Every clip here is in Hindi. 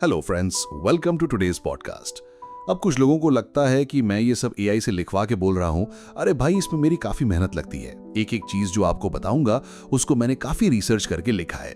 Hello friends, welcome to today's podcast. अब कुछ लोगों को लगता है कि मैं ये सब एआई से लिखवा के बोल रहा हूँ। अरे भाई, इसमें मेरी काफी मेहनत लगती है। एक एक चीज जो आपको बताऊंगा उसको मैंने काफी रिसर्च करके लिखा है।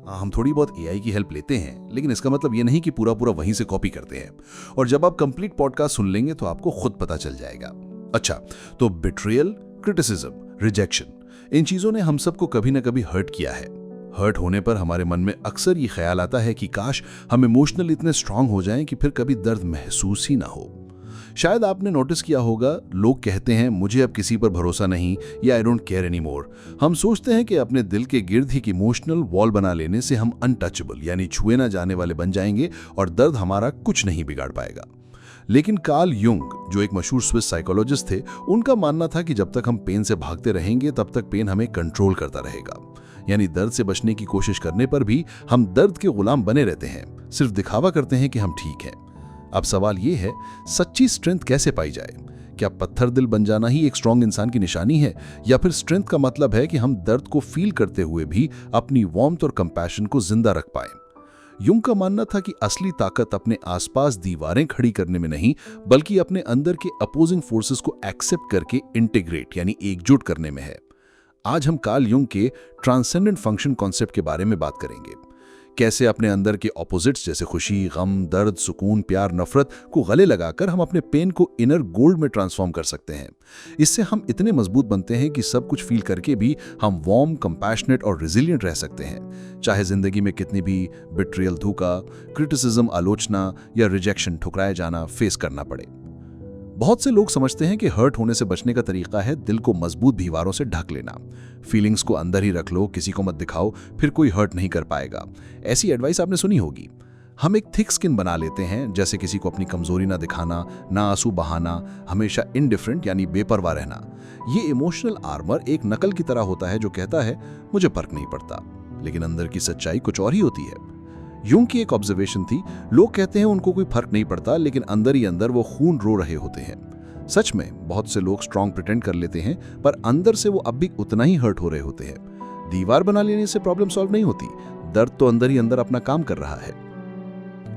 हम थोड़ी बहुत एआई की हेल्प लेते हैं, लेकिन इसका मतलब ये नहीं कि पूरा पूरा वहीं से कॉपी करते हैं। और जब आप कंप्लीट पॉडकास्ट सुन लेंगे तो आपको खुद पता चल जाएगा। अच्छा, तो बिट्रियल, क्रिटिसिज्म, रिजेक्शन, इन चीजों ने हम सबको कभी ना कभी हर्ट किया है। हर्ट होने पर हमारे मन में अक्सर ये ख्याल आता है कि काश हम इमोशनल इतने स्ट्रांग हो जाएं कि फिर कभी दर्द महसूस ही ना हो। शायद आपने नोटिस किया होगा, लोग कहते हैं मुझे अब किसी पर भरोसा नहीं या आई डोंट केयर एनीमोर। हम सोचते हैं कि अपने दिल के गिर्द ही इमोशनल वॉल बना लेने से हम अनटचेबल यानी छुए ना जाने वाले बन जाएंगे और दर्द हमारा कुछ नहीं बिगाड़ पाएगा। लेकिन कार्ल युंग, जो एक मशहूर स्विस साइकोलॉजिस्ट थे, उनका मानना था कि जब तक हम पेन से भागते रहेंगे तब तक पेन हमें कंट्रोल करता रहेगा। यानी दर्द से बचने की कोशिश करने पर भी हम दर्द के गुलाम बने रहते हैं, सिर्फ दिखावा करते हैं कि हम ठीक हैं। अब सवाल ये है, सच्ची स्ट्रेंथ कैसे पाई जाए? क्या पत्थर दिल बन जाना ही एक स्ट्रांग इंसान की निशानी है, या फिर स्ट्रेंथ का मतलब है कि हम दर्द को फील करते हुए भी अपनी वार्मथ और कंपैशन को जिंदा रख पाए? युंग का मानना था कि असली ताकत अपने आसपास दीवारें खड़ी करने में नहीं, बल्कि अपने अंदर के अपोजिंग फोर्सेस को एक्सेप्ट करके इंटीग्रेट यानी एकजुट करने में है। आज हम कार्ल युंग के ट्रांसेंडेंट फंक्शन कॉन्सेप्ट के बारे में बात करेंगे। कैसे अपने अंदर के ऑपोजिट्स जैसे खुशी, गम, दर्द, सुकून, प्यार, नफरत को गले लगाकर हम अपने पेन को इनर गोल्ड में ट्रांसफॉर्म कर सकते हैं। इससे हम इतने मजबूत बनते हैं कि सब कुछ फील करके भी हम वार्म, कंपैशनेट और रेजिलिएंट रह सकते हैं, चाहे जिंदगी में कितनी भी बिट्रियल, धोखा, क्रिटिसिज्म, आलोचना या रिजेक्शन, ठुकराया जाना फेस करना पड़े। बहुत से लोग समझते हैं कि हर्ट होने से बचने का तरीका है दिल को मजबूत दीवारों से ढक लेना। फीलिंग्स को अंदर ही रख लो, किसी को मत दिखाओ, फिर कोई हर्ट नहीं कर पाएगा। ऐसी एडवाइस आपने सुनी होगी। हम एक थिक स्किन बना लेते हैं, जैसे किसी को अपनी कमजोरी ना दिखाना, ना आंसू बहाना, हमेशा इनडिफरेंट यानी बेपरवाह रहना। ये इमोशनल आर्मर एक नकल की तरह होता है जो कहता है मुझे फर्क नहीं पड़ता, लेकिन अंदर की सच्चाई कुछ और ही होती है। युंग की एक ऑब्जर्वेशन थी, लोग कहते हैं उनको कोई फर्क नहीं पड़ता, लेकिन अंदर ही अंदर वो खून रो रहे होते हैं। सच में बहुत से लोग स्ट्रांग प्रिटेंड कर लेते हैं, पर अंदर से वो अब भी उतना ही हर्ट हो रहे होते हैं। दीवार बना लेने से प्रॉब्लम सॉल्व नहीं होती, दर्द तो अंदर ही अंदर अपना काम कर रहा है।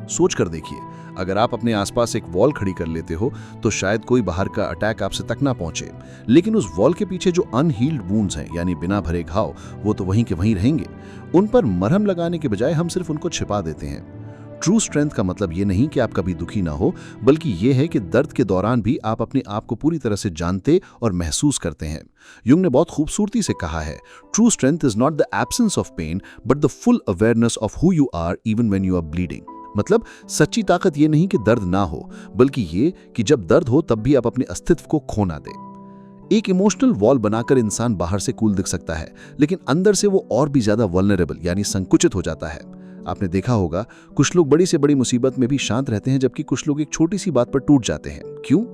सोच कर देखिए, अगर आप अपने आसपास एक वॉल खड़ी कर लेते हो तो शायद कोई बाहर का अटैक आपसे तक ना पहुंचे, लेकिन उस वॉल के पीछे जो अनहील्ड वुंड्स हैं यानी बिना भरे घाव, वो तो वहीं के वहीं रहेंगे। उन पर मरहम लगाने के बजाय हम सिर्फ उनको छिपा देते हैं। ट्रू स्ट्रेंथ का मतलब ये नहीं कि आप कभी दुखी ना हो, बल्कि ये है कि दर्द के दौरान भी आप अपने आप को पूरी तरह से जानते और महसूस करते हैं। युंग ने बहुत खूबसूरती से कहा है, true strength is not the absence of pain but the full awareness of who you are even when you are bleeding. मतलब सच्ची ताकत ये नहीं कि दर्द ना हो, बल्कि ये कि जब दर्द हो तब भी आप अपने अस्तित्व को खो ना दें। एक इमोशनल वॉल बनाकर इंसान बाहर से कूल दिख सकता है, लेकिन अंदर से वो और भी ज्यादा वल्नरेबल यानी संकुचित हो जाता है। आपने देखा होगा, कुछ लोग बड़ी से बड़ी मुसीबत में भी शांत रहते हैं, जबकि कुछ लोग एक छोटी सी बात पर टूट जाते हैं। क्यों?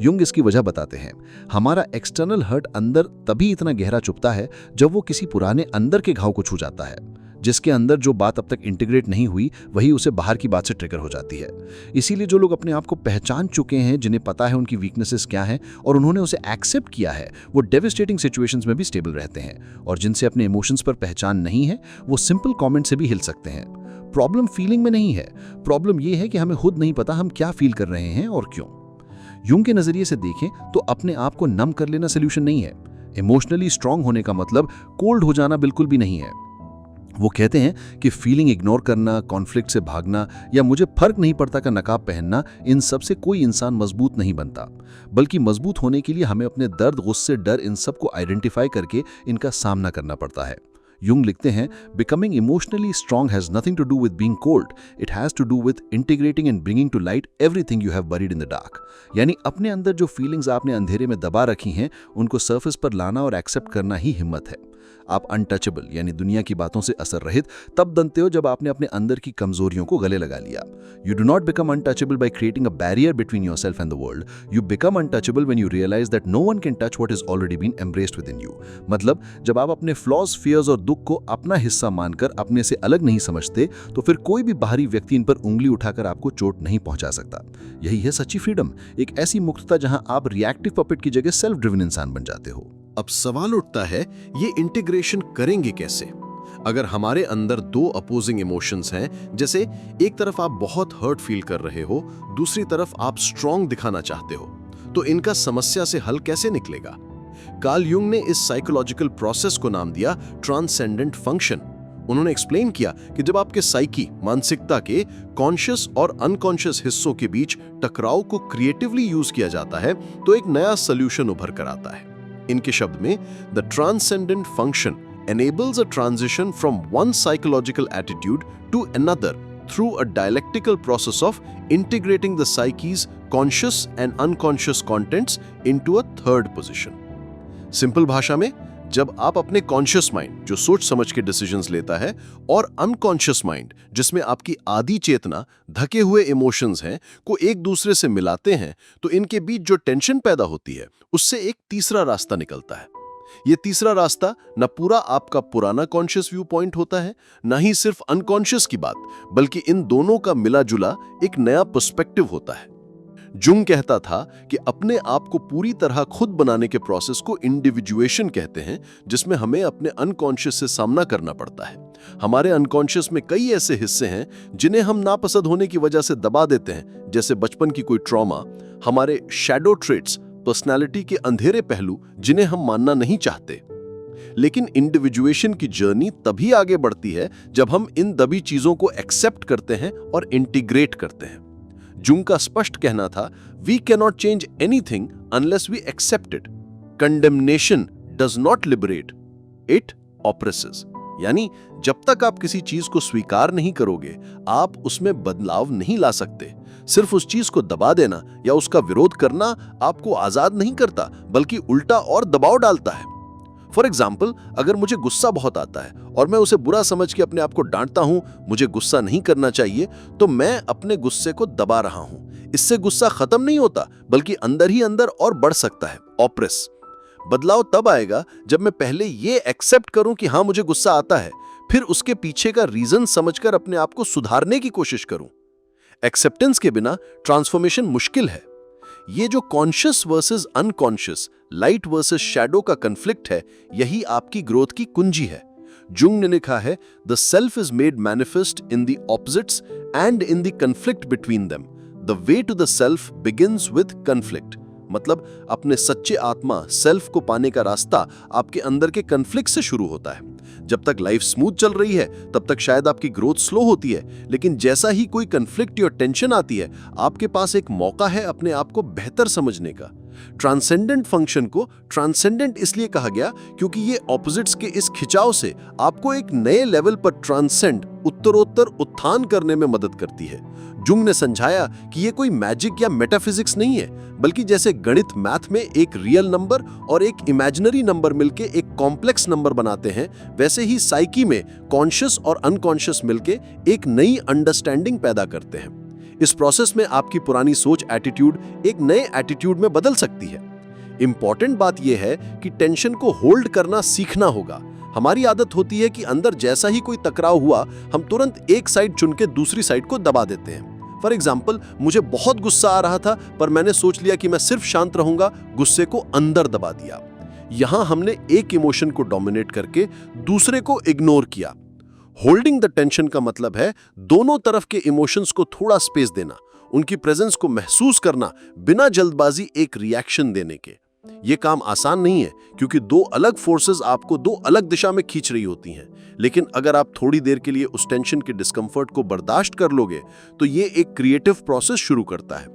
युंग इसकी वजह बताते हैं। हमारा एक्सटर्नल हर्ट अंदर तभी इतना गहरा चुभता है जब वो किसी पुराने अंदर के घाव को छू जाता है। जिसके अंदर जो बात अब तक इंटीग्रेट नहीं हुई, वही उसे बाहर की बात से ट्रिगर हो जाती है। इसीलिए जो लोग अपने आप को पहचान चुके हैं, जिन्हें पता है उनकी वीकनेसेस क्या हैं और उन्होंने उसे एक्सेप्ट किया है, वो डेविस्टेटिंग सिचुएशंस में भी स्टेबल रहते हैं। और जिनसे अपने इमोशंस पर पहचान नहीं है, वो सिंपल कमेंट से भी हिल सकते हैं। प्रॉब्लम फीलिंग में नहीं है, प्रॉब्लम ये है कि हमें खुद नहीं पता हम क्या फील कर रहे हैं और क्यों। युंग के नजरिए से देखें तो अपने आप को नम कर लेना सोल्यूशन नहीं है। इमोशनली स्ट्रांग होने का मतलब कोल्ड हो जाना बिल्कुल भी नहीं है। वो कहते हैं कि फीलिंग इग्नोर करना, कॉन्फ्लिक्ट से भागना या मुझे फर्क नहीं पड़ता का नकाब पहनना, इन सब से कोई इंसान मजबूत नहीं बनता। बल्कि मजबूत होने के लिए हमें अपने दर्द, गुस्से, डर, इन सब को आइडेंटिफाई करके इनका सामना करना पड़ता है। युंग लिखते हैं, becoming emotionally strong has nothing to do with being cold, it has to do with integrating and bringing to light everything you have buried in the dark. यानी अपने अंदर जो फीलिंग्स आपने अंधेरे में दबा रखी हैं, उनको सरफेस पर लाना और एक्सेप्ट करना ही हिम्मत है। आप अनटचेबल यानी दुनिया की बातों से असर रहित तब बनते हो जब आपने अपने अंदर की कमजोरियों को गले लगा लिया। You do not become untouchable by creating a barrier between yourself and the world. You become untouchable when you realise that no one can touch what is already been embraced within you. मतलब जब आप अपने फ्लॉज, फियर्स और दुख को अपना हिस्सा मानकर अपने से अलग नहीं समझते, तो फिर कोई भी बाहरी व्यक्ति इन पर उंगली उठाकर आपको चोट नहीं पहुंचा सकता। यही है सच्ची फ्रीडम, एक ऐसी मुक्तता जहां आप रिएक्टिव पपेट की जगह सेल्फ ड्रिवन इंसान बन जाते हो। अब सवाल उठता है, ये इंटीग्रेशन करेंगे कैसे? अगर हमारे अंदर दो अपोजिंग इमोशंस हैं, जैसे एक तरफ आप बहुत हर्ट फील कर रहे हो, दूसरी तरफ आप स्ट्रांग दिखाना चाहते हो, तो इनका समस्या से हल कैसे निकलेगा? कार्ल युंग ने इस साइकोलॉजिकल प्रोसेस को नाम दिया ट्रांसेंडेंट फंक्शन। उन्होंने एक्सप्लेन किया कि जब आपके साइकी, मानसिकता के कॉन्शियस और अनकॉन्शियस हिस्सों के बीच टकराव को क्रिएटिवली यूज किया जाता है तो एक नया सोल्यूशन उभर कर आता है। इनके शब्द में, the transcendent function enables a transition from one psychological attitude to another through a dialectical process of integrating the psyche's conscious and unconscious contents into a third position. Simple भाषा में, जब आप अपने कॉन्शियस माइंड, जो सोच समझ के डिसीजंस लेता है, और अनकॉन्शियस माइंड, जिसमें आपकी आधी चेतना, ढके हुए इमोशंस हैं, को एक दूसरे से मिलाते हैं, तो इनके बीच जो टेंशन पैदा होती है, उससे एक तीसरा रास्ता निकलता है। ये तीसरा रास्ता न पूरा आपका पुराना कॉन्शियस व्यू पॉइंट होता है, न ही सिर्फ अनकॉन्शियस की बात, बल्कि इन दोनों का मिला जुला एक नया पर्सपेक्टिव होता है। जुंग कहता था कि अपने आप को पूरी तरह खुद बनाने के प्रोसेस को इंडिविजुएशन कहते हैं, जिसमें हमें अपने अनकॉन्शियस से सामना करना पड़ता है। हमारे अनकॉन्शियस में कई ऐसे हिस्से हैं जिन्हें हम नापसंद होने की वजह से दबा देते हैं, जैसे बचपन की कोई ट्रॉमा, हमारे शैडो ट्रेट्स, पर्सनालिटी के अंधेरे पहलू जिन्हें हम मानना नहीं चाहते। लेकिन इंडिविजुएशन की जर्नी तभी आगे बढ़ती है जब हम इन दबी चीजों को एक्सेप्ट करते हैं और इंटीग्रेट करते हैं। जुंग का स्पष्ट कहना था, we can not change anything unless we accept it. Condemnation does not liberate, it oppresses. यानी जब तक आप किसी चीज को स्वीकार नहीं करोगे, आप उसमें बदलाव नहीं ला सकते। सिर्फ उस चीज को दबा देना या उसका विरोध करना आपको आजाद नहीं करता, बल्कि उल्टा और दबाव डालता है। फॉर एग्जाम्पल, अगर मुझे गुस्सा बहुत आता है और मैं उसे बुरा समझ के अपने आप को डांटता हूं, मुझे गुस्सा नहीं करना चाहिए, तो मैं अपने गुस्से को दबा रहा हूं। इससे गुस्सा खत्म नहीं होता, बल्कि अंदर ही अंदर और बढ़ सकता है, ऑप्रेस। बदलाव तब आएगा जब मैं पहले ये एक्सेप्ट करूं कि हां, मुझे गुस्सा आता है, फिर उसके पीछे का रीजन समझकर अपने आप को सुधारने की कोशिश करूं। एक्सेप्टेंस के बिना ट्रांसफॉर्मेशन मुश्किल है। ये जो conscious versus unconscious, light versus shadow का कन्फ्लिक्ट है, यही आपकी ग्रोथ की कुंजी है। जुंग ने लिखा है, the self is made manifest in the opposites and in the conflict between them. The way to the self begins with conflict. मतलब अपने सच्चे आत्मा, सेल्फ को पाने का रास्ता आपके अंदर के कन्फ्लिक्ट से शुरू होता है। जब तक लाइफ स्मूथ चल रही है, तब तक शायद आपकी ग्रोथ स्लो होती है, लेकिन जैसा ही कोई कन्फ्लिक्ट या टेंशन आती है, आपके पास एक मौका है अपने आप को बेहतर समझने का। ट्रांसेंडेंट फंक्शन को ट्रांसेंडेंट इसलिए कहा गया क्योंकि ये ऑपोजिट्स के इस खिंचाव से आपको एक नए लेवल पर ट्रांसेंड, उत्तरोत्तर उत्थान करने में मदद करती है। जुंग ने समझाया कि ये कोई मैजिक या मेटाफिजिक्स नहीं है, बल्कि जैसे गणित मैथ में एक रियल नंबर और एक इमेजिनरी नंबर मिलके एक कॉम्प्लेक्स नंबर बनाते हैं, वैसे ही साइकी में कॉन्शियस और अनकॉन्शियस मिलके एक नई अंडरस्टैंडिंग पैदा करते हैं। इस प्रोसेस में आपकी पुरानी सोच, एटीट्यूड एक नए एटीट्यूड में बदल सकती है। इंपॉर्टेंट बात यह है कि टेंशन को होल्ड करना सीखना होगा। हमारी आदत होती है कि अंदर जैसा ही कोई टकराव हुआ, हम तुरंत एक साइड चुन के दूसरी साइड को दबा देते हैं। फॉर एग्जाम्पल, मुझे बहुत गुस्सा आ रहा था, पर मैंने सोच लिया कि मैं सिर्फ शांत रहूंगा, गुस्से को अंदर दबा दिया। यहां हमने एक इमोशन को डोमिनेट करके दूसरे को इग्नोर किया। होल्डिंग द टेंशन का मतलब है दोनों तरफ के इमोशंस को थोड़ा स्पेस देना, उनकी प्रेजेंस को महसूस करना, बिना जल्दबाजी एक रिएक्शन देने के। यह काम आसान नहीं है, क्योंकि दो अलग फोर्सेस आपको दो अलग दिशा में खींच रही होती हैं। लेकिन अगर आप थोड़ी देर के लिए उस टेंशन के डिस्कंफर्ट को बर्दाश्त कर लोगे, तो ये एक क्रिएटिव प्रोसेस शुरू करता है।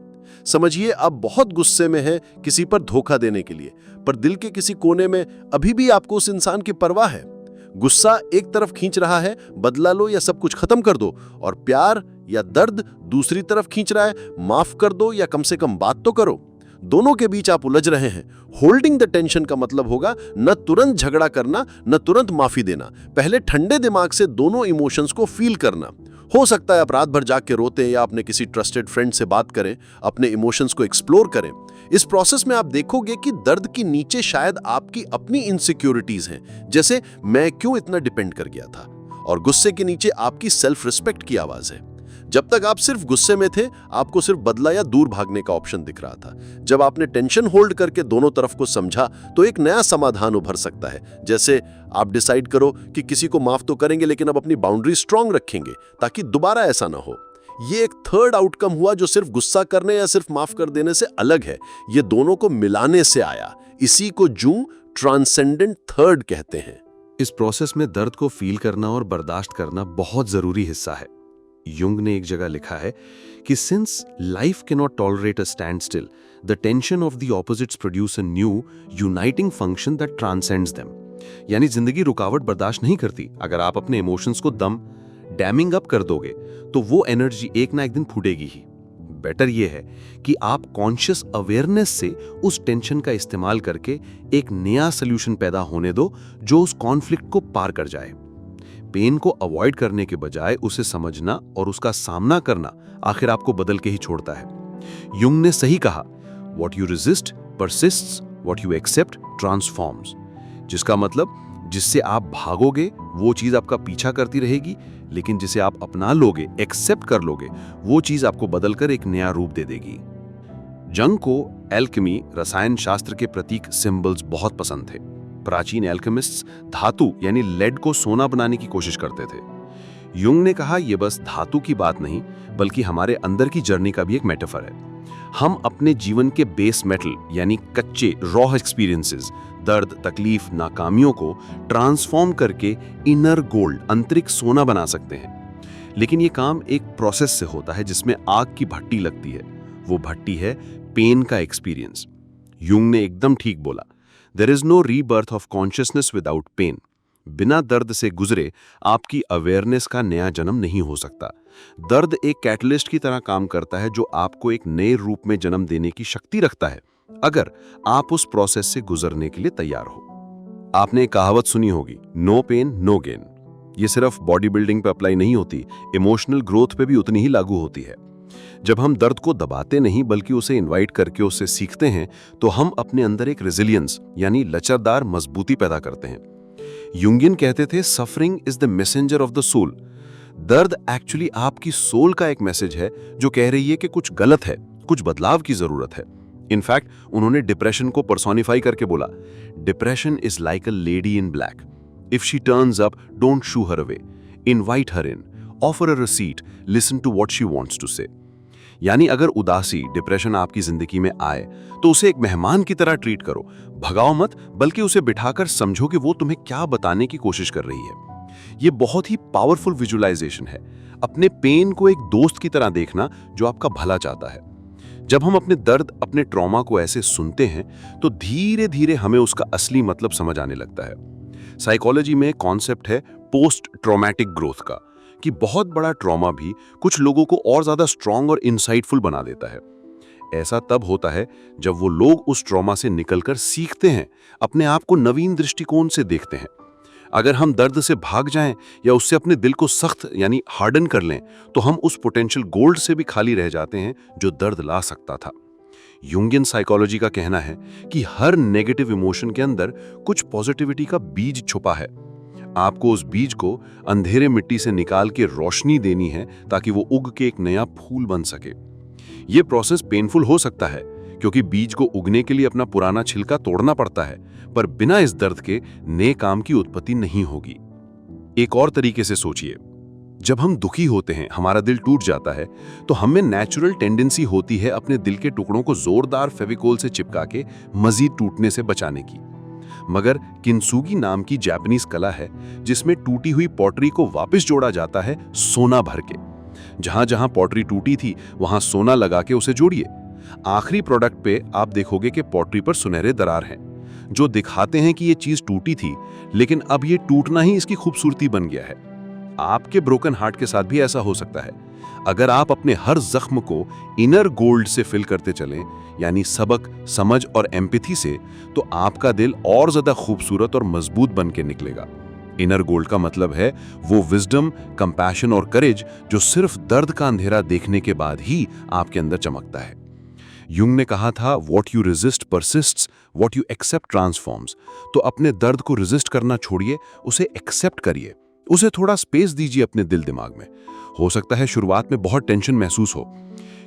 समझिए, आप बहुत गुस्से में हैं किसी पर धोखा देने के लिए, पर दिल के किसी कोने में अभी भी आपको उस इंसान की परवाह है। गुस्सा एक तरफ खींच रहा है, बदला लो या सब कुछ खत्म कर दो, और प्यार या दर्द दूसरी तरफ खींच रहा है, माफ कर दो या कम से कम बात तो करो। दोनों के बीच आप उलझ रहे हैं। होल्डिंग द टेंशन का मतलब होगा न तुरंत झगड़ा करना, न तुरंत माफी देना। पहले ठंडे दिमाग से दोनों इमोशंस को फील करना। हो सकता है आप रात भर जाग के रोते या अपने किसी ट्रस्टेड फ्रेंड से बात करें, अपने इमोशंस को एक्सप्लोर करें। इस प्रोसेस में आप देखोगे कि दर्द के नीचे शायद आपकी अपनी इनसिक्योरिटीज हैं, जैसे मैं क्यों इतना डिपेंड कर गया था, और गुस्से के नीचे आपकी सेल्फ रिस्पेक्ट की आवाज है। जब तक आप सिर्फ गुस्से में थे, आपको सिर्फ बदला या दूर भागने का ऑप्शन दिख रहा था। जब आपने टेंशन होल्ड करके दोनों तरफ को समझा तो एक नया समाधान उभर सकता है। जैसे आप डिसाइड करो कि किसी को माफ तो करेंगे, लेकिन अब अपनी बाउंड्री स्ट्रांग रखेंगे ताकि दोबारा ऐसा ना हो। ये एक थर्ड आउटकम हुआ जो सिर्फ गुस्सा करने या सिर्फ माफ कर देने से अलग है। ये दोनों को मिलाने से आया। इसी को जूंग ट्रांसेंडेंट थर्ड कहते हैं। इस प्रोसेस में दर्द को फील करना और बर्दाश्त करना बहुत जरूरी हिस्सा है। युंग ने एक जगह लिखा है कि since life can not tolerate a stand still, the tension of the opposites produce a new uniting function that transcends them. यानी जिंदगी रुकावट बर्दाश्त नहीं करती। अगर आप अपने इमोशंस को डैमिंग अप कर दोगे तो वो एनर्जी एक ना एक दिन फूटेगी ही। बेटर ये है कि आप कॉन्शियस अवेयरनेस से उस टेंशन का इस्तेमाल करके एक नया सोल्यूशन पैदा होने दो जो उस कॉन्फ्लिक्ट को पार कर जाए। पेन को अवॉइड करने के बजाय उसे समझना और उसका सामना करना आखिर आपको बदल के ही छोड़ता है। युंग ने सही कहा, what you resist persists, what you accept transforms. जिसका मतलब जिससे आप भागोगे वो चीज आपका पीछा करती रहेगी, लेकिन जिसे आप अपना लोगे, एक्सेप्ट कर लोगे, वो चीज आपको बदलकर एक नया रूप दे देगी। जंग को एल्केमी, रसायन शास्त्र के प्रतीक सिंबल्स बहुत पसंद थे। प्राचीन एल्केमिस्ट्स धातु यानी लेड को सोना बनाने की कोशिश करते थे। युंग ने कहा यह बस धातु की बात नहीं बल्कि हमारे अंदर की जर्नी का भी एक मेटाफर है। हम अपने जीवन के बेस मेटल यानी कच्चे रॉ एक्सपीरियंसेस, दर्द, तकलीफ, नाकामियों को ट्रांसफॉर्म करके इनर गोल्ड, आंतरिक सोना बना सकते हैं। लेकिन ये काम एक प्रोसेस से होता है जिसमें आग की भट्टी लगती है। वो भट्टी है पेन का एक्सपीरियंस। युंग ने एकदम ठीक बोला, there is no rebirth of consciousness without pain. बिना दर्द से गुजरे आपकी अवेयरनेस का नया जन्म नहीं हो सकता। दर्द एक कैटलिस्ट की तरह काम करता है जो आपको एक नए रूप में जन्म देने की शक्ति रखता है, अगर आप उस प्रोसेस से गुजरने के लिए तैयार हो। आपने एक कहावत सुनी होगी, नो पेन नो गेन। ये सिर्फ बॉडी बिल्डिंग पे अप्लाई नहीं होती, इमोशनल ग्रोथ पे भी उतनी ही लागू होती है। जब हम दर्द को दबाते नहीं बल्कि उसे इनवाइट करके उससे सीखते हैं तो हम अपने अंदर एक रेजिलियंस यानी लचरदार मजबूती पैदा करते हैं। युंगिन कहते थे, suffering is the messenger of the soul. दर्द एक्चुअली आपकी सोल का एक मैसेज है जो कह रही है कि कुछ गलत है, कुछ बदलाव की जरूरत है। इनफैक्ट उन्होंने डिप्रेशन को पर्सोनिफाई करके बोला, depression is like a lady in black, if she turns up don't shoo her away, invite her in, offer her a seat, listen to what she wants to say. यानी अगर उदासी, डिप्रेशन आपकी जिंदगी में आए तो उसे एक मेहमान की तरह ट्रीट करो, भगाओ मत, बल्कि उसे बिठाकर समझो कि वो तुम्हें क्या बताने की कोशिश कर रही है। ये बहुत ही पावरफुल विजुअलाइजेशन है, अपने पेन को एक दोस्त की तरह देखना जो आपका भला चाहता है। जब हम अपने दर्द, अपने ट्रॉमा को ऐसे सुनते हैं तो धीरे धीरे हमें उसका असली मतलब समझ आने लगता है। साइकोलॉजी में कॉन्सेप्ट है पोस्ट ट्रॉमेटिक ग्रोथ का, कि बहुत बड़ा ट्रॉमा भी कुछ लोगों को और ज्यादा स्ट्रांग और इंसाइटफुल बना देता है। ऐसा तब होता है जब वो लोग उस ट्रॉमा से निकलकर सीखते हैं, अपने आप को नवीन दृष्टिकोण से देखते हैं। अगर हम दर्द से भाग जाएं या उससे अपने दिल को सख्त यानी हार्डन कर लें तो हम उस पोटेंशियल गोल्ड से भी खाली रह जाते हैं जो दर्द ला सकता था। यूंगियन साइकोलॉजी का कहना है कि हर नेगेटिव इमोशन के अंदर कुछ पॉजिटिविटी का बीज छुपा है। आपको उस बीज को अंधेरे मिट्टी से निकाल के रोशनी देनी है ताकि वो उग के एक नया फूल बन सके। ये प्रोसेस पेनफुल हो सकता है क्योंकि बीज को उगने के लिए अपना पुराना छिलका तोड़ना पड़ता है, पर बिना इस दर्द के नए काम की उत्पत्ति नहीं होगी। एक और तरीके से सोचिए, जब हम दुखी होते हैं, हमारा दिल टूट जाता है, तो हमें नेचुरल टेंडेंसी होती है अपने दिल के टुकड़ों को जोरदार फेविकोल से चिपका के मजीद टूटने से बचाने की। मगर किंसुगी नाम की जापानीज कला है जिसमें टूटी हुई पॉटरी को वापस जोड़ा जाता है सोना भर के। जहां जहां पॉटरी टूटी थी वहां सोना लगा के उसे जोड़िए। आखिरी प्रोडक्ट पे आप देखोगे कि पॉटरी पर सुनहरे दरार हैं जो दिखाते हैं कि ये चीज टूटी थी, लेकिन अब ये टूटना ही इसकी खूबसूरती बन गया है। आपके ब्रोकन हार्ट के साथ भी ऐसा हो सकता है। अगर आप अपने हर जख्म को इनर गोल्ड से फिल करते चलें, यानी सबक, समझ और एम्पैथी से, तो आपका दिल और ज्यादा खूबसूरत और मजबूत बन के निकलेगा। इनर गोल्ड का मतलब है वो विजडम, कंपैशन और करेज जो सिर्फ दर्द का अंधेरा देखने के बाद ही आपके अंदर चमकता है। युंग ने कहा था, what you resist persists, what you accept transforms. तो अपने दर्द को रेजिस्ट करना छोड़िए, उसे एक्सेप्ट करिए। उसे थोड़ा स्पेस दीजिए अपने दिल दिमाग में। हो सकता है शुरुआत में बहुत टेंशन महसूस हो,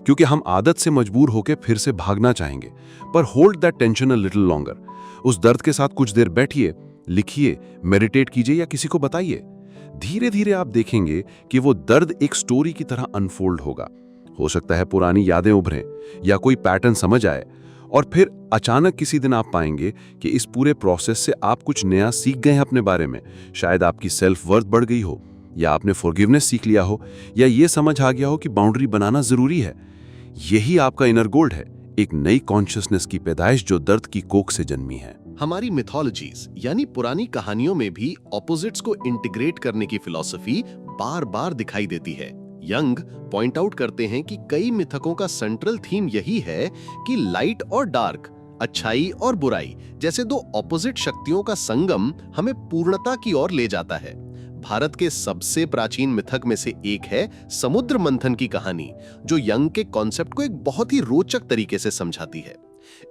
क्योंकि हम आदत से मजबूर होकर फिर से भागना चाहेंगे, पर hold that tension a little longer. उस दर्द के साथ कुछ देर बैठिए, लिखिए, मेडिटेट कीजिए या किसी को बताइए। धीरे धीरे आप देखेंगे कि वो दर्द एक स्टोरी की तरह अनफोल्ड होगा। हो सकता है पुरानी यादें उभरें या कोई पैटर्न समझ आए, और फिर अचानक किसी दिन आप पाएंगे कि इस पूरे प्रोसेस से आप कुछ नया सीख गए हैं अपने बारे में। शायद आपकी सेल्फ वर्थ बढ़ गई हो, या आपने फॉरगिवनेस सीख लिया हो, या ये समझ आ गया हो कि बाउंड्री बनाना जरूरी है। यही आपका इनर गोल्ड है, एक नई कॉन्शियसनेस की पैदाइश जो दर्द की कोख से जन्मी है। हमारी मिथोलॉजीज यानी पुरानी कहानियों में भी ऑपोजिट्स को इंटीग्रेट करने की फिलॉसफी बार बार दिखाई देती है। यंग पॉइंट आउट करते हैं कि कई मिथकों का सेंट्रल थीम यही है कि लाइट और डार्क, अच्छाई और बुराई जैसे दो ऑपोजिट शक्तियों का संगम हमें पूर्णता की ओर ले जाता है। भारत के सबसे प्राचीन मिथक में से एक है समुद्र मंथन की कहानी, जो यंग के कॉन्सेप्ट को एक बहुत ही रोचक तरीके से समझाती है।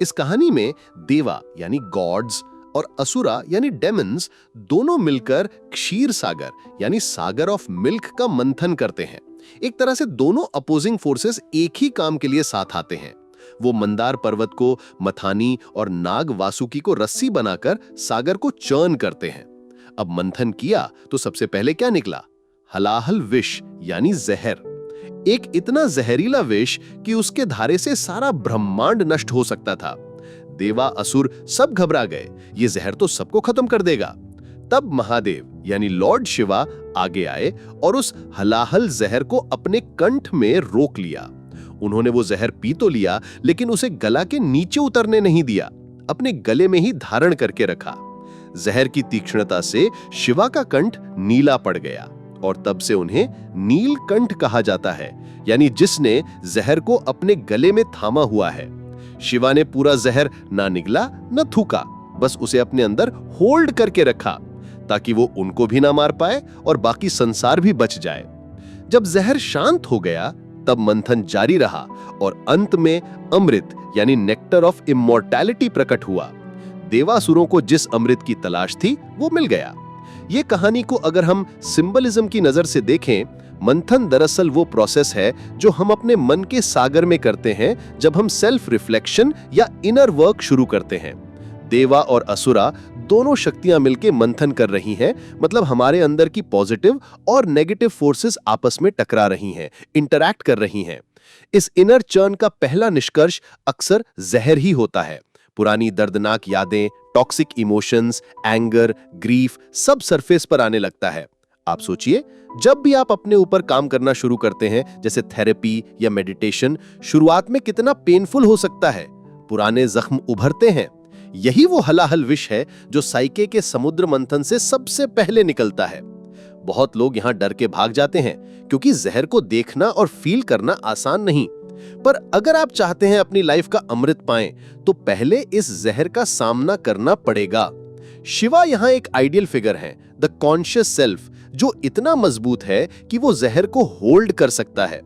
इस कहानी में देवा यानी गॉड्स और असुरा यानी डेमन्स दोनों मिलकर क्षीर सागर यानी सागर ऑफ मिल्क का मंथन करते हैं। एक तरह से दोनों अपोजिंग फोर्सेस एक ही काम के लिए साथ आते हैं। वो मंदार पर्वत को मथानी और नाग वासुकी को रस्सी बनाकर सागर को चर्न करते हैं। अब मंथन किया तो सबसे पहले क्या निकला? हलाहल विष यानी जहर। एक इतना जहरीला विष कि उसके धारे से सारा ब्रह्मांड नष्ट हो सकता था। देवा असुर सब घबरा गए, ये जहर तो सबको खत्म कर देगा। तब महादेव यानी लॉर्ड शिवा आगे आए और उस हलाहल जहर को अपने कंठ में रोक लिया। उन्होंने वो जहर पी तो लिया, लेकिन उसे गला के नीचे उतरने नहीं दिया, अपने गले में ही धारण करके रखा। जहर की तीक्ष्णता से शिवा का कंठ नीला पड़ गया और तब से उन्हें नीलकंठ कहा जाता है, यानी जिसने जहर को अपने गले में थामा हुआ है। शिवा ने पूरा जहर ना निगला न थूका, बस उसे अपने अंदर होल्ड करके रखा ताकि वो उनको भी ना मार पाए और बाकी संसार भी बच जाए। जब जहर शांत हो गया तब मंथन जारी रहा और अंत में अमृत यानी नेक्टर ऑफ इमॉर्टैलिटी प्रकट हुआ। देवासुरों को जिस अमृत की तलाश थी वो मिल गया। ये कहानी को अगर हम सिंबलिज्म की नजर से देखें, मंथन दरअसल वो प्रोसेस है जो हम अपने मन के सागर में करते हैं जब हम सेल्फ रिफ्लेक्शन या इनर वर्क शुरू करते हैं। देवा और असुरा दोनों शक्तियां मिलकर मंथन कर रही हैं, मतलब हमारे अंदर की पॉजिटिव और नेगेटिव फोर्सेस आपस में टकरा रही हैं, इंटरैक्ट कर रही हैं। इस इनर चर्न का पहला निष्कर्ष अक्सर जहर ही होता है। पुरानी दर्दनाक यादें, टॉक्सिक इमोशंस, एंगर, ग्रीफ सब सरफेस पर आने लगता है। आप सोचिए, जब भी आप अपने ऊपर काम करना शुरू करते हैं, जैसे थेरेपी या मेडिटेशन, शुरुआत में कितना पेनफुल हो सकता है। पुराने जख्म उभरते हैं। यही वो हलाहल विष है जो साइके के समुद्र मंथन से सबसे पहले निकलता है। बहुत लोग यहां डर के भाग जाते हैं क्योंकि जहर को देखना और फील करना आसान नहीं। पर अगर आप चाहते हैं अपनी लाइफ का अमृत पाएं, तो पहले इस जहर का सामना करना पड़ेगा। शिवा यहां एक आइडियल फिगर है, द कॉन्शियस सेल्फ, जो इतना मजबूत है कि वो जहर को होल्ड कर सकता है।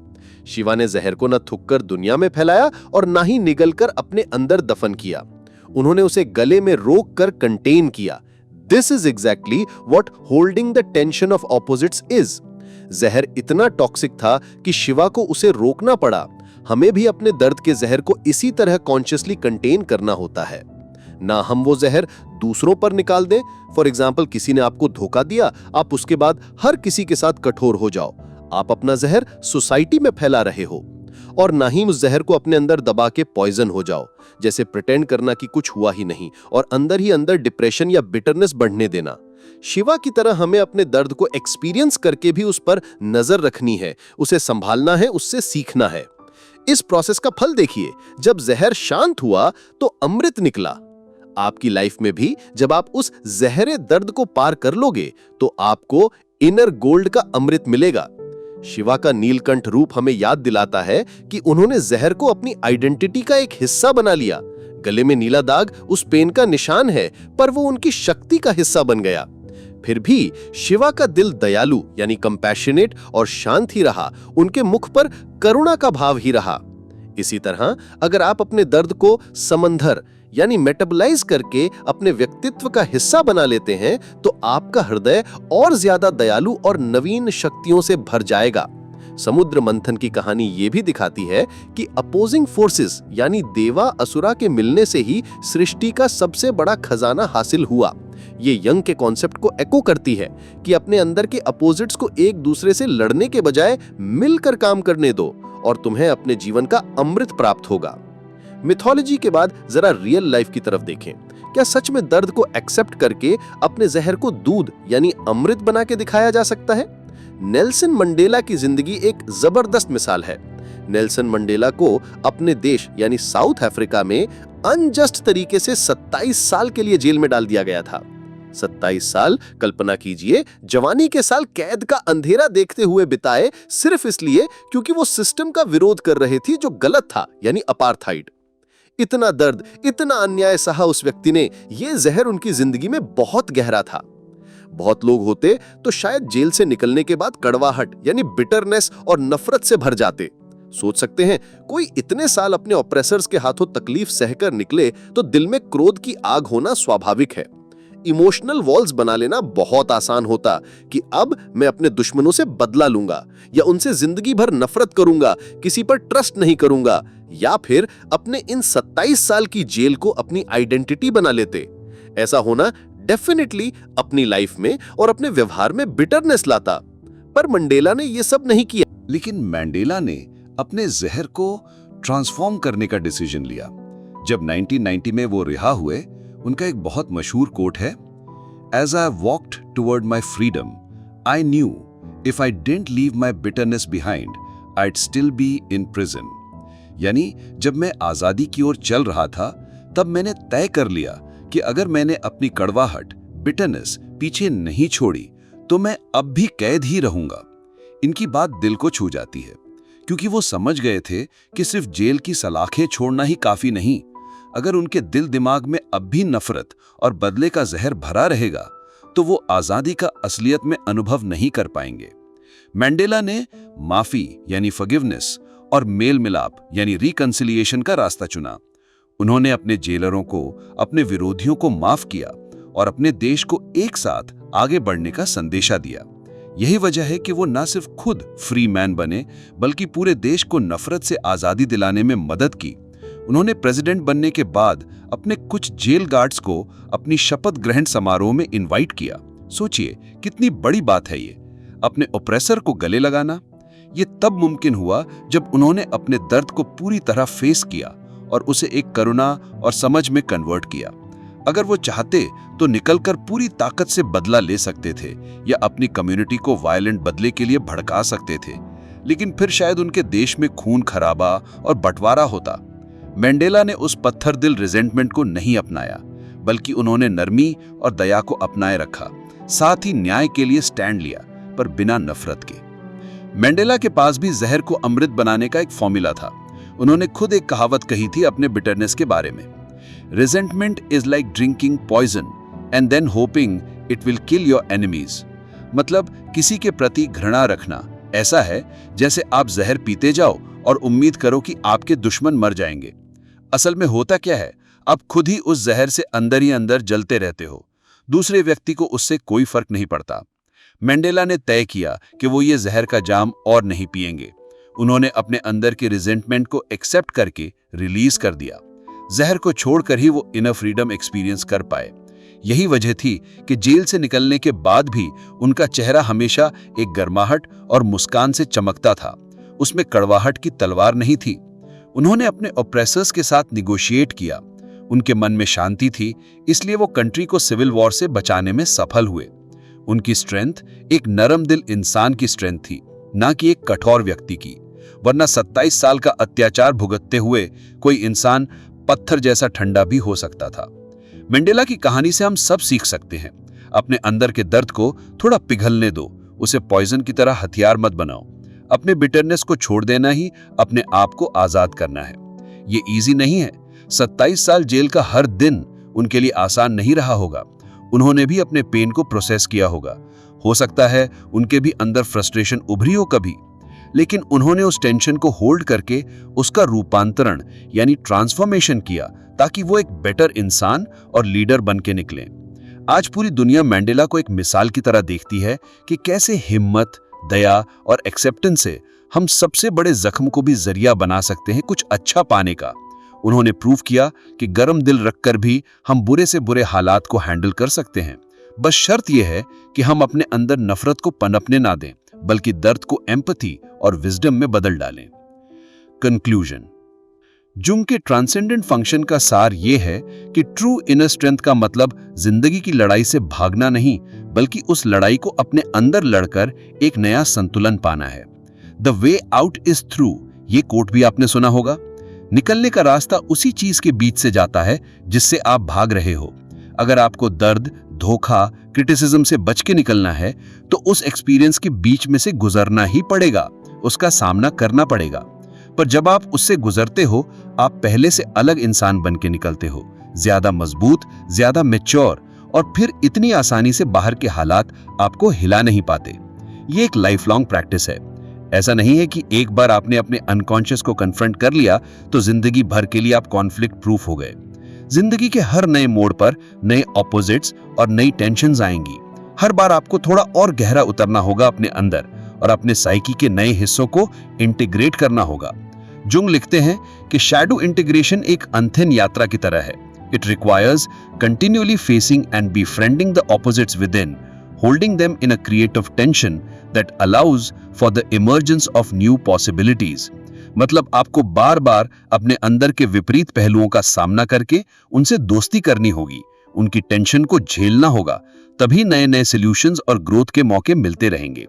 शिवा ने जहर को न थूककर दुनिया में फैलाया और ना ही निगलकर अपने अंदर दफन किया। उन्होंने उसे गले में रोक कर कंटेन किया। This is exactly what holding the tension of opposites is. जहर इतना टॉक्सिक था कि शिवा को उसे रोकना पड़ा। हमें भी अपने दर्द के जहर को इसी तरह कॉन्शियसली कंटेन करना होता है। ना हम वो जहर दूसरों पर निकाल दें। फॉर एग्जाम्पल, किसी ने आपको धोखा दिया, आप उसके बाद हर किसी के साथ कठोर हो जाओ। आप अपना जहर सोसाइटी में फैला रहे हो। और ना ही उस जहर को अपने अंदर दबा के पॉइजन हो जाओ, जैसे प्रिटेंड करना कि कुछ हुआ ही नहीं और अंदर ही अंदर डिप्रेशन या बिटरनेस बढ़ने देना। शिवा की तरह हमें अपने दर्द को एक्सपीरियंस करके भी उस पर नजर रखनी है, उसे संभालना है, उससे सीखना है। इस प्रोसेस का फल देखिए, जब जहर शांत हुआ तो अमृत निकला। आपकी लाइफ में भी जब आप उस जहरे दर्द को पार कर लोगे तो आपको इनर गोल्ड का अमृत मिलेगा। शिवा का नीलकंठ रूप हमें याद दिलाता है कि उन्होंने जहर को अपनी आइडेंटिटी का एक हिस्सा बना लिया। गले में नीला दाग उस पेन का निशान है, पर वो उनकी शक्ति का हिस्सा बन गया। फिर भी शिवा का दिल दयालु यानी कंपैशनेट और शांत ही रहा, उनके मुख पर करुणा का भाव ही रहा। इसी तरह अगर आप अपने दर्द को समंदर यानी मेटाबोलाइज करके अपने व्यक्तित्व का हिस्सा बना लेते हैं तो आपका हृदय और ज्यादा दयालु और नवीन शक्तियों से भर जाएगा। समुद्र मंथन की कहानी यह भी दिखाती है कि अपोजिंग फोर्सेस यानी देवा असुरा के मिलने से ही सृष्टि का सबसे बड़ा खजाना हासिल हुआ। ये यंग के कॉन्सेप्ट को एको करती है कि अपने अंदर के अपोजिट्स को एक दूसरे से लड़ने के बजाय मिलकर काम करने दो और तुम्हें अपने जीवन का अमृत प्राप्त होगा। मिथोलॉजी के बाद जरा रियल लाइफ की तरफ देखें। क्या सच में दर्द को एक्सेप्ट करके अपने जहर को दूध यानी अमृत बना के दिखाया जा सकता है? नेल्सन मंडेला की जिंदगी एक जबरदस्त मिसाल है। नेल्सन मंडेला को अपने देश यानी साउथ अफ्रीका में अनजस्ट तरीके से 27 साल के लिए जेल में डाल दिया गया था। 27 साल, कल्पना कीजिए, जवानी के साल कैद का अंधेरा देखते हुए बिताए, सिर्फ इसलिए क्योंकि वो सिस्टम का विरोध कर रहे थी जो गलत था, यानी अपार्थाइड। इतना दर्द, इतना अन्याय सहा उस व्यक्ति ने। ये जहर उनकी जिंदगी में बहुत गहरा था। बहुत लोग होते तो शायद जेल से निकलने के बाद कड़वाहट यानी बिटरनेस और नफरत से भर जाते। सोच सकते हैं, कोई इतने साल अपने ऑप्रेसर्स के हाथों तकलीफ सहकर निकले तो दिल में क्रोध की आग होना स्वाभाविक है। इमोशनल वॉल्स बना लेना बहुत आसान होता कि अब मैं अपने दुश्मनों से बदला लूंगा या उनसे जिंदगी भर नफरत करूंगा, किसी पर ट्रस्ट नहीं करूंगा, या फिर अपने इन 27 साल की जेल को अपनी आइडेंटिटी बना लेते। ऐसा होना डेफिनेटली अपनी लाइफ में और अपने व्यवहार में बिटरनेस लाता। पर मंडेला ने यह सब नहीं किया। लेकिन मंडेला ने अपने जहर को ट्रांसफॉर्म करने का डिसीजन लिया। जब 1990 में वो रिहा हुए, उनका एक बहुत मशहूर कोट है, "As I walked toward my freedom, I knew if I didn't leave my bitterness behind, I'd still be in prison." यानी जब मैं आजादी की ओर चल रहा था, तब मैंने तय कर लिया कि अगर मैंने अपनी कड़वाहट, बिटरनेस पीछे नहीं छोड़ी, तो मैं अब भी कैद ही रहूंगा। इनकी बात दिल को छू जाती है, क्योंकि वो समझ गए थे कि सिर्फ जेल की सलाखें छोड़ना ही काफी नहीं। अगर उनके दिल दिमाग में अब भी नफरत और बदले का जहर भरा रहेगा, तो वो आजादी का असलियत में अनुभव नहीं कर पाएंगे। मंडेला ने माफी यानी फॉरगिवनेस और मेल मिलाप यानी रिकंसिलिएशन का रास्ता चुना। उन्होंने अपने जेलरों को, अपने विरोधियों को माफ किया और अपने देश को एक साथ आगे बढ़ने का संदेशा दिया। यही वजह है कि वो न सिर्फ खुद फ्री मैन बने, बल्कि पूरे देश को नफरत से आजादी दिलाने में मदद की। उन्होंने प्रेसिडेंट बनने के बाद अपने कुछ जेल गार्ड्स को अपनी शपथ ग्रहण समारोह में इनवाइट किया। सोचिए कितनी बड़ी बात है ये। अपने ऑप्रेसर को गले लगाना, ये तब मुमकिन हुआ जब उन्होंने अपने दर्द को पूरी तरह फेस किया और उसे एक करुणा और समझ में कन्वर्ट किया। अगर वो चाहते तो निकलकर पूरी ताकत से बदला ले सकते थे या अपनी कम्युनिटी को वायलेंट बदले के लिए भड़का सकते थे, लेकिन फिर शायद उनके देश में खून खराबा और बंटवारा होता। मंडेला ने उस पत्थर दिल रिजेंटमेंट को नहीं अपनाया, बल्कि उन्होंने नरमी और दया को अपनाए रखा। साथ ही न्याय के लिए स्टैंड लिया, पर बिना नफरत के। मंडेला के पास भी जहर को अमृत बनाने का एक फॉर्मूला था। उन्होंने खुद एक कहावत कही थी अपने बिटरनेस के बारे में, "Resentment is like drinking poison and then hoping it will kill your enemies." मतलब किसी के प्रति घृणा रखना ऐसा है जैसे आप जहर पीते जाओ और उम्मीद करो कि आपके दुश्मन मर जाएंगे। असल में होता क्या है, आप खुद ही उस जहर से अंदर ही अंदर जलते रहते हो। दूसरे व्यक्ति को उससे कोई फर्क नहीं पड़ता। मंडेला ने तय किया कि वो ये जहर का जाम और नहीं पिएंगे। उन्होंने अपने अंदर के रिजेंटमेंट को एक्सेप्ट करके रिलीज कर दिया। जहर को छोड़कर ही वो इनर फ्रीडम एक्सपीरियंस कर पाए। यही वजह थी कि जेल से निकलने के बाद भी उनका चेहरा हमेशा एक गर्माहट और मुस्कान से चमकता था। उसमें कड़वाहट की तलवार नहीं थी। उन्होंने अपने ऑप्रेसर्स के साथ निगोशिएट किया। उनके मन में शांति थी, इसलिए वो कंट्री को सिविल वॉर से बचाने में सफल हुए। उनकी स्ट्रेंथ एक नरम दिल इंसान की स्ट्रेंथ थी, ना कि एक कठोर व्यक्ति की। वरना 27 साल का अत्याचार भुगतते हुए कोई इंसान पत्थर जैसा ठंडा भी हो सकता था। मंडेला की कहानी से हम सब सीख सकते हैं। अपने अंदर के दर्द को थोड़ा पिघलने दो, उसे पॉइजन की तरह हथियार मत बनाओ। अपने बिटरनेस को छोड़ देना ही अपने आप को आजाद करना है। ये इजी नहीं है। 27 साल जेल का हर दिन उनके लिए आसान नहीं रहा होगा। उन्होंने भी अपने पेन को प्रोसेस किया होगा। हो सकता है उनके भी अंदर फ्रस्ट्रेशन उभरी हो कभी, लेकिन उन्होंने उस टेंशन को होल्ड करके उसका रूपांतरण यानी ट्रांसफॉर्मेशन किया, ताकि वो एक बेटर इंसान और लीडर बन के निकलें। आज पूरी दुनिया मैंडेला को एक मिसाल की तरह देखती है कि कैसे हिम्मत, दया और एक्सेप्टेंस से हम सबसे बड़े जख्म को भी जरिया बना सकते हैं कुछ अच्छा पाने का। उन्होंने प्रूव किया कि गर्म दिल रखकर भी हम बुरे से बुरे हालात को हैंडल कर सकते हैं। बस शर्त यह है कि हम अपने अंदर नफरत को पनपने ना दें, बल्कि दर्द को एम्पैथी और विजडम में बदल डालें। कंक्लूजन। जुंग के ट्रांसेंडेंट फंक्शन का सार यह है कि ट्रू इनर स्ट्रेंथ का मतलब जिंदगी की लड़ाई से भागना नहीं, बल्कि उस लड़ाई को अपने अंदर लड़कर एक नया संतुलन पाना है। The way out is through, ये कोट भी आपने सुना होगा। निकलने का रास्ता उसी चीज के बीच से जाता है जिससे आप भाग रहे हो। अगर आपको दर्द, धोखा, क्रिटिसिज्म से बच के निकलना है तो उस एक्सपीरियंस के बीच में से गुजरना ही पड़ेगा, उसका सामना करना पड़ेगा। पर जब आप उससे गुजरते हो, आप पहले से अलग इंसान बन के निकलते हो, ज्यादा मजबूत, ज्यादा मैच्योर, और फिर इतनी आसानी से बाहर के हालात आपको हिला नहीं पाते। ये एक लाइफ लॉन्ग प्रैक्टिस है। ऐसा नहीं है कि एक बार आपने अपने अनकॉन्शियस को कन्फ्रंट कर लिया तो जिंदगी भर के लिए आप कॉन्फ्लिक्ट प्रूफ हो गए। जिंदगी के हर नए मोड़ पर नए ऑपोजिट्स और नई टेंशन्स आएंगी। हर बार आपको थोड़ा और गहरा उतरना होगा अपने अंदर और अपने साइकी के नए हिस्सों को इंटीग्रेट करना होगा। जुंग लिखते हैं कि शैडो इंटीग्रेशन एक अनथिन यात्रा की तरह है। It requires continually facing and befriending the opposites within, holding them in a creative tension that allows for the emergence of new possibilities. मतलब आपको बार बार अपने अंदर के विपरीत पहलुओं का सामना करके उनसे दोस्ती करनी होगी, उनकी टेंशन को झेलना होगा, तभी नए नए सॉल्यूशंस और ग्रोथ के मौके मिलते रहेंगे।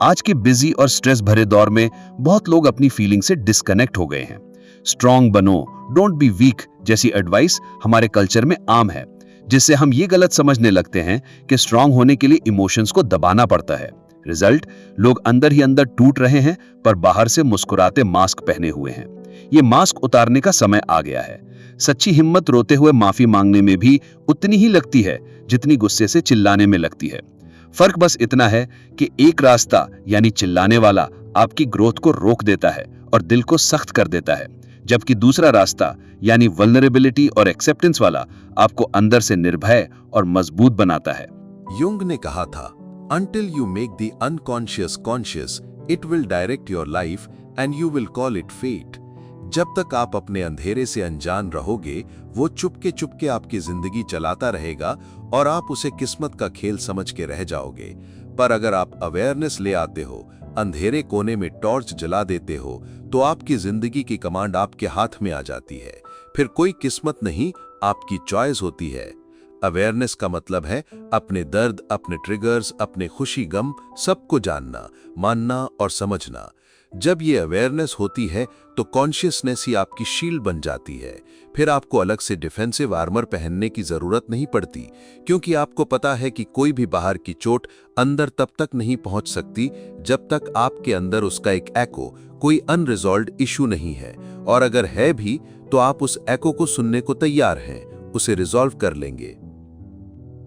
आज के बिजी और स्ट्रेस भरे दौर में बहुत लोग अपनी फीलिंग से डिस्कनेक्ट हो गए हैं। स्ट्रांग बनो, डोंट बी वीक जैसी एडवाइस हमारे कल्चर में आम है, जिससे हम ये गलत समझने लगते हैं कि स्ट्रांग होने के लिए इमोशंस को दबाना पड़ता है। रिजल्ट, लोग अंदर ही अंदर टूट रहे हैं पर बाहर से मुस्कुराते मास्क पहने हुए हैं। ये मास्क उतारने का समय आ गया है। सच्ची हिम्मत रोते हुए माफी मांगने में भी उतनी ही लगती है जितनी गुस्से से चिल्लाने में लगती है। फर्क बस इतना है कि एक रास्ता यानी चिल्लाने वाला आपकी ग्रोथ को रोक देता है और दिल को सख्त कर देता है, जबकि दूसरा रास्ता यानी वल्नरेबिलिटी और एक्सेप्टेंस वाला आपको अंदर से निर्भय और मजबूत बनाता है। युंग ने कहा था, Until you make the unconscious conscious, it will direct your life and you will call it fate. जब तक आप अपने अंधेरे से अनजान रहोगे, वो चुपके चुपके आपकी जिंदगी चलाता रहेगा और आप उसे किस्मत का खेल समझ के रह जाओगे। पर अगर आप अवेयरनेस ले आते हो, अंधेरे कोने में टॉर्च जला देते हो, तो आपकी जिंदगी की कमांड आपके हाथ में आ जाती है। फिर कोई किस्मत नहीं, आपकी चॉइस होती है। अवेयरनेस का मतलब है अपने दर्द, अपने ट्रिगर्स, अपने खुशी गम सबको जानना, मानना और समझना। जब ये अवेयरनेस होती है तो कॉन्शियसनेस ही आपकी शील्ड बन जाती है। फिर आपको अलग से डिफेंसिव आर्मर पहनने की जरूरत नहीं पड़ती, क्योंकि आपको पता है कि कोई भी बाहर की चोट अंदर तब तक नहीं पहुंच सकती जब तक आपके अंदर उसका एक एको, कोई अनरिजॉल्व्ड इशू नहीं है। और अगर है भी तो आप उस एको को सुनने को तैयार हैं, उसे रिजॉल्व कर लेंगे।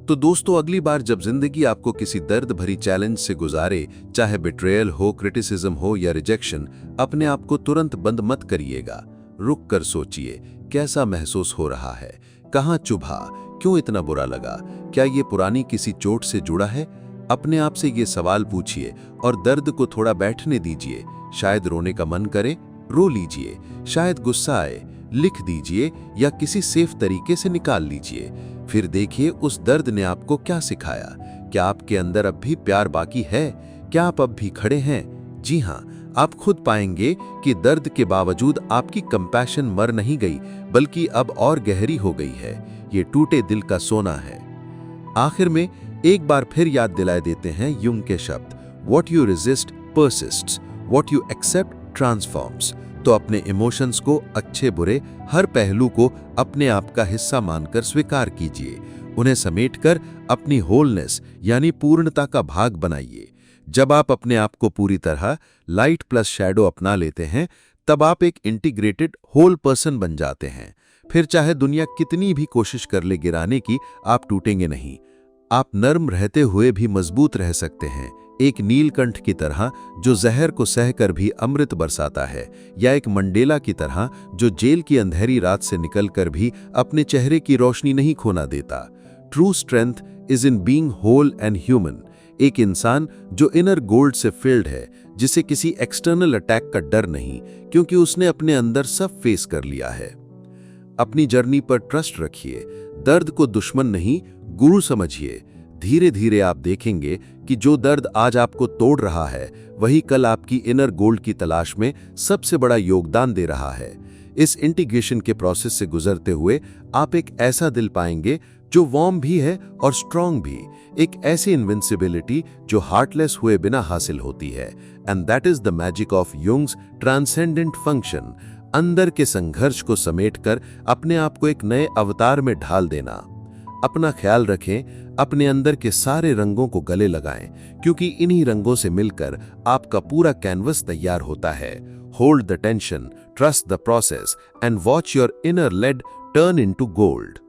तो दोस्तों, अगली बार जब जिंदगी आपको किसी दर्द भरी चैलेंज से गुजारे, चाहे बिट्रेयल हो, क्रिटिसिज्म हो या रिजेक्शन, अपने आप को तुरंत बंद मत करिएगा। रुक कर सोचिए, कैसा महसूस हो रहा है, कहाँ चुभा, क्यों इतना बुरा लगा, क्या ये पुरानी किसी चोट से जुड़ा है? अपने आप से ये सवाल पूछिए और दर्द को थोड़ा बैठने दीजिए। शायद रोने का मन करे, रो लीजिए। शायद गुस्सा आए, लिख दीजिए या किसी सेफ तरीके से निकाल लीजिए। फिर देखिए उस दर्द ने आपको क्या सिखाया। क्या आपके अंदर अब भी प्यार बाकी है? क्या आप अब भी खड़े हैं? जी हाँ, आप खुद पाएंगे कि दर्द के बावजूद आपकी कंपैशन मर नहीं गई, बल्कि अब और गहरी हो गई है। ये टूटे दिल का सोना है। आखिर में एक बार फिर याद दिलाए देते हैं युंग के शब्द, What you resist persists, what you accept transforms। तो अपने इमोशंस को, अच्छे बुरे हर पहलू को अपने आप का हिस्सा मानकर स्वीकार कीजिए। उन्हें समेटकर अपनी होलनेस यानी पूर्णता का भाग बनाइए। जब आप अपने आप को पूरी तरह लाइट प्लस शैडो अपना लेते हैं, तब आप एक इंटीग्रेटेड होल पर्सन बन जाते हैं। फिर चाहे दुनिया कितनी भी कोशिश कर ले गिराने की, आप टूटेंगे नहीं। आप नर्म रहते हुए भी मजबूत रह सकते हैं, एक नीलकंठ की तरह जो जहर को सहकर भी अमृत बरसाता है, या एक मंडेला की तरह जो जेल की अंधेरी रात से निकलकर भी अपने चेहरे की रोशनी नहीं खोना देता। True strength is in being whole and human. एक इंसान जो इनर गोल्ड से फिल्ड है, जिसे किसी एक्सटर्नल अटैक का डर नहीं, क्योंकि उसने अपने अंदर सब फेस कर लिया है। अपनी जर्नी पर ट्रस्ट रखिए, दर्द को दुश्मन नहीं गुरु समझिए। धीरे धीरे आप देखेंगे कि जो दर्द आज आपको तोड़ रहा है, वही कल आपकी इनर गोल्ड की तलाश में सबसे बड़ा योगदान दे रहा है। इस इंटीग्रेशन के प्रोसेस से गुजरते हुए आप एक ऐसा दिल पाएंगे जो वार्म भी है और स्ट्रांग भी, एक ऐसी इनविंसिबिलिटी जो हार्टलेस हुए बिना हासिल होती है। And that is the magic of Jung's transcendent function. अंदर के संघर्ष को समेटकर अपने आप को एक नए अवतार में ढाल देना। अपना ख्याल रखें, अपने अंदर के सारे रंगों को गले लगाएं, क्योंकि इन्हीं रंगों से मिलकर आपका पूरा कैनवस तैयार होता है। Hold the tension, trust the process and watch your inner lead turn into gold.